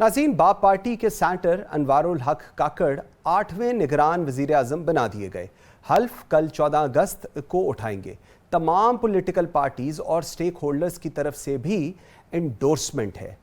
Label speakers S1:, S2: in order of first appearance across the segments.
S1: नाज़रीन, बाप पार्टी के सेनेटर अनवारुल हक काकड़ 8वें निगरान वज़ीर आज़म बना दिए गए। हल्फ कल 14 अगस्त को उठाएंगे। तमाम पॉलिटिकल पार्टीज़ और स्टेक होल्डर्स की तरफ से भी एंडोर्समेंट है।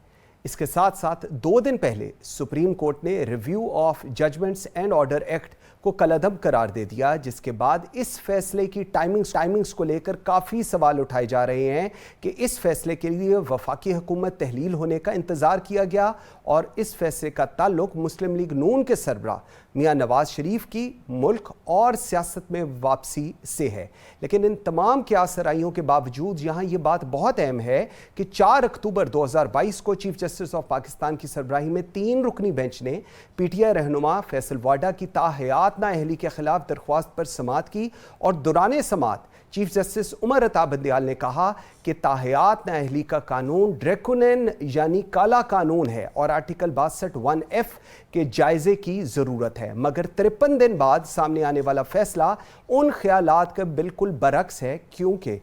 S1: इसके साथ साथ 2 दिन पहले सुप्रीम कोर्ट ने review of judgments and order act को कलअदम करार दे दिया, जिसके बाद इस फैसले की टाइमिंग्स को लेकर काफ़ी सवाल उठाए जा रहे हैं कि इस फैसले के लिए वफाकी हुकूमत तहलील होने का इंतज़ार किया गया और इस फैसले का ताल्लुक मुस्लिम लीग नून के सरबराह मियां नवाज शरीफ की मुल्क और सियासत में वापसी से है। लेकिन इन तमाम क्यासराइयों के बावजूद यहाँ ये बात बहुत अहम है कि 4 अक्टूबर 2022 को चीफ जस्टिस ऑफ पाकिस्तान की सरबराही में 3 रुकनी बेंच ने PTI रहनुमा फैसल वाडा की ताहयात नाअहली के खिलाफ दरख्वास्त पर समाअत की और दौरान समाअत चीफ जस्टिस उमर अता बंदयाल ने कहा कि ताहयात नाअहली का कानून ड्रैकोनियन यानी काला कानून है और आर्टिकल 62(1)(f) के जायजे की ज़रूरत है। मगर 53 दिन बाद सामने आने वाला फैसला उन ख्यालात का बिल्कुल बरक्स है, क्योंकि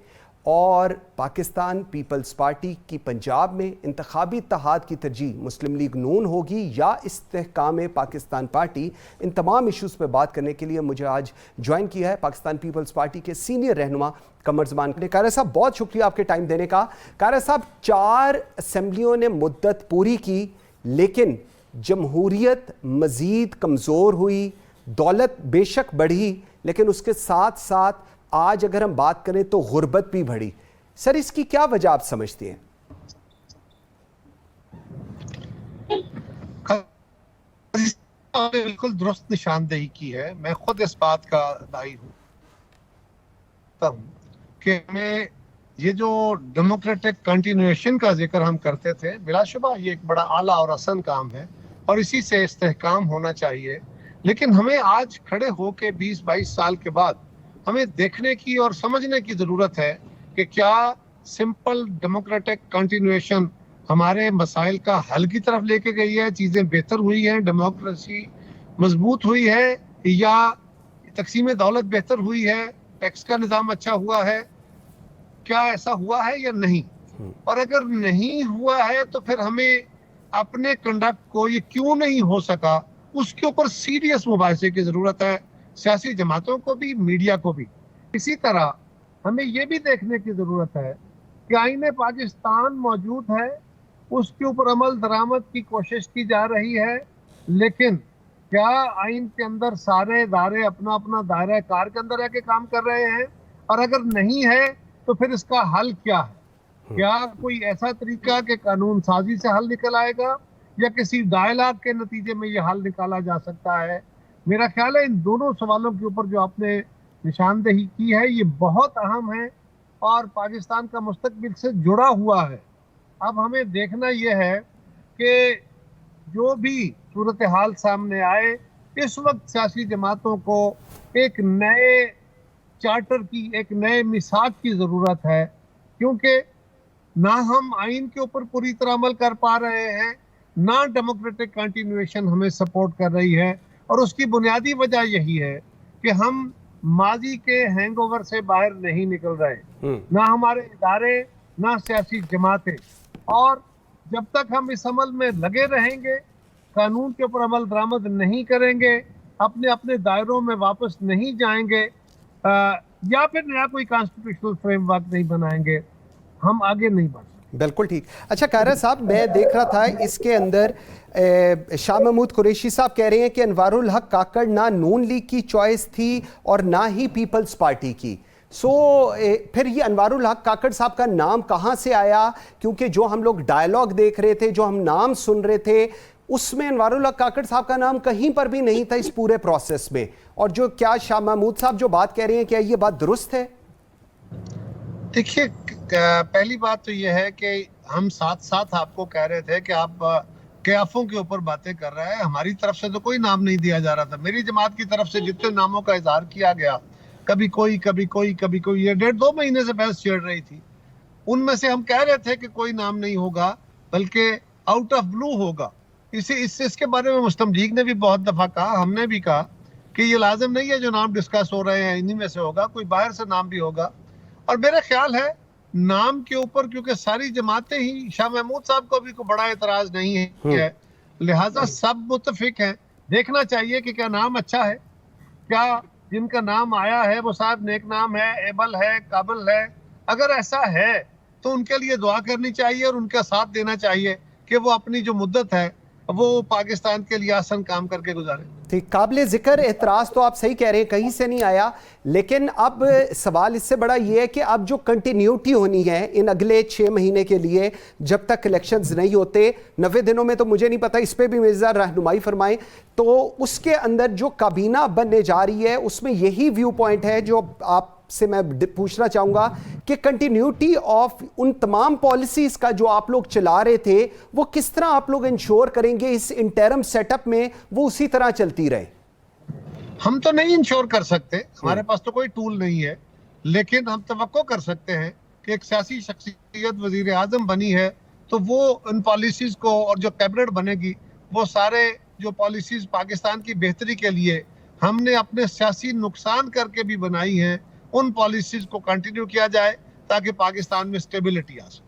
S1: और पाकिस्तान पीपल्स पार्टी की पंजाब में इंतखाबी इत्तेहाद की तरजीह मुस्लिम लीग नून होगी या इस्तेहकाम पाकिस्तान पार्टी। इन तमाम इशूज़ पर बात करने के लिए मुझे आज ज्वाइन किया है पाकिस्तान पीपल्स पार्टी के सीनियर रहनुमा कमर ज़मान ने। कारा साहब, बहुत शुक्रिया आपके टाइम देने का। कारा साहब, 4 असम्बलियों ने मुद्दत पूरी की, लेकिन जमहूरियत मज़ीद कमज़ोर हुई, दौलत बेशक बढ़ी, लेकिन उसके साथ साथ आज अगर हम बात करें तो गुर्बत भी बढ़ी। सर, इसकी क्या वजह आप समझते हैं?
S2: बिल्कुल दुरुस्त निशानदेही की है। मैं खुद इस बात का दाई हूं कि हमें ये जो डेमोक्रेटिक कंटिन्यूएशन का जिक्र हम करते थे, बिलाशुबा ये एक बड़ा आला और आसान काम है और इसी से इस्तेहकाम होना चाहिए। लेकिन हमें आज खड़े होके 20-22 साल के बाद हमें देखने की और समझने की ज़रूरत है कि क्या सिंपल डेमोक्रेटिक कंटिन्यूएशन हमारे मसाइल का हल की तरफ लेके गई है, चीज़ें बेहतर हुई हैं, डेमोक्रेसी मजबूत हुई है, या तकसीम दौलत बेहतर हुई है, टैक्स का निज़ाम अच्छा हुआ है, क्या ऐसा हुआ है या नहीं? और अगर नहीं हुआ है तो फिर हमें अपने कंडक्ट को ये क्यों नहीं हो सका, उसके ऊपर सीरियस मुबाहिसे की ज़रूरत है, सियासी जमातों को भी, मीडिया को भी। इसी तरह हमें ये भी देखने की ज़रूरत है कि आईने पाकिस्तान मौजूद है, उसके ऊपर अमल दरामद की कोशिश की जा रही है, लेकिन क्या आइन के अंदर सारे इदारे अपना अपना दायरा कार के अंदर आके काम कर रहे हैं? और अगर नहीं है तो फिर इसका हल क्या है? क्या कोई ऐसा तरीका कि कानून साजी से हल निकल आएगा या किसी डायलॉग के नतीजे में यह हल निकाला जा सकता है? मेरा ख्याल है इन दोनों सवालों के ऊपर जो आपने निशानदेही की है ये बहुत अहम है और पाकिस्तान का मुस्तकबिल से जुड़ा हुआ है। अब हमें देखना यह है कि जो भी सूरत हाल सामने आए, इस वक्त सियासी जमातों को एक नए चार्टर की, एक नए मिसाक की ज़रूरत है, क्योंकि ना हम आइन के ऊपर पूरी तरह अमल कर पा रहे हैं, ना डेमोक्रेटिक कंटिन्यूएशन हमें सपोर्ट कर रही है। और उसकी बुनियादी वजह यही है कि हम माजी के हैंगओवर से बाहर नहीं निकल रहे, ना हमारे इदारे, ना सियासी जमातें। और जब तक हम इस अमल में लगे रहेंगे, कानून के ऊपर अमल दरामद नहीं करेंगे, अपने अपने दायरों में वापस नहीं जाएंगे, या फिर नया कोई कॉन्स्टिट्यूशनल फ्रेमवर्क नहीं बनाएंगे, हम आगे नहीं बढ़ सकते।
S1: बिल्कुल ठीक। अच्छा कारा साहब, मैं देख रहा था इसके अंदर शाह महमूद कुरैशी साहब कह रहे हैं कि अनवारुल हक काकड़ ना नून लीग की चॉइस थी और ना ही पीपल्स पार्टी की। फिर ये अनवारुल हक काकड़ साहब का नाम कहाँ से आया? क्योंकि जो हम लोग डायलॉग देख रहे थे, जो हम नाम सुन रहे थे, उसमें अनवारुल हक काकड़ साहब का नाम कहीं पर भी नहीं था इस पूरे प्रोसेस में। और जो क्या शाह महमूद साहब जो बात कह रहे हैं, क्या ये बात दुरुस्त है?
S2: देखिए, पहली बात तो यह है कि हम साथ साथ आपको कह रहे थे कि आप कयाफों के ऊपर बातें कर रहे हैं। हमारी तरफ से तो कोई नाम नहीं दिया जा रहा था। मेरी जमात की तरफ से जितने नामों का इजहार किया गया, कभी कोई कभी कोई कभी कोई, ये 1.5-2 महीने से बहस छिड़ रही थी। उनमें से हम कह रहे थे कि कोई नाम नहीं होगा, बल्कि आउट ऑफ ब्लू होगा। इसके बारे में मुस्लिम लीग ने भी बहुत दफा कहा, हमने भी कहा कि ये लाजिम नहीं है जो नाम डिस्कस हो रहे हैं इन्हीं में से होगा, कोई बाहर से नाम भी होगा। और मेरा ख्याल है नाम के ऊपर, क्योंकि सारी जमातें ही, शाह महमूद साहब को भी कोई बड़ा एतराज नहीं है लिहाजा सब मुत्तफिक हैं। देखना चाहिए कि क्या नाम अच्छा है, क्या जिनका नाम आया है वो साहब नेक नाम है, एबल है, काबिल है। अगर ऐसा है तो उनके लिए दुआ करनी चाहिए और उनका साथ देना चाहिए कि वो अपनी जो मुद्दत है वो पाकिस्तान के लिए आसान काम करके गुजारे।
S1: ठीक, काबिल जिक्र एतराज़ तो आप सही कह रहे हैं, कहीं से नहीं आया, लेकिन अब सवाल इससे बड़ा ये है कि अब जो कंटिन्यूटी होनी है इन अगले 6 महीने के लिए, जब तक इलेक्शंस नहीं होते, 90 दिनों में तो मुझे नहीं पता, इस पर भी मिर्ज़ा रहनुमाई फरमाएं, तो उसके अंदर जो काबीना बनने जा रही है उसमें यही व्यू पॉइंट है जो आप से मैं पूछना चाहूंगा कि कंटिन्यूटी ऑफ उन तमाम पॉलिसीज का जो आप लोग चला रहे थे वो किस तरह आप लोग इंश्योर करेंगे इस इंटरम सेटअप में वो उसी तरह चलती रहे?
S2: हम तो नहीं इंश्योर कर सकते, हमारे पास तो कोई टूल नहीं है, लेकिन हम तवक्को कर सकते हैं कि एक सियासी शख्सियत वजीर आजम बनी है तो वो उन पॉलिसीज को, और जो कैबिनेट बनेगी वो सारे जो पॉलिसीज पाकिस्तान की बेहतरी के लिए हमने अपने सियासी नुकसान करके भी बनाई हैं, उन पॉलिसीज को कंटिन्यू किया जाए ताकि पाकिस्तान में स्टेबिलिटी आ सके।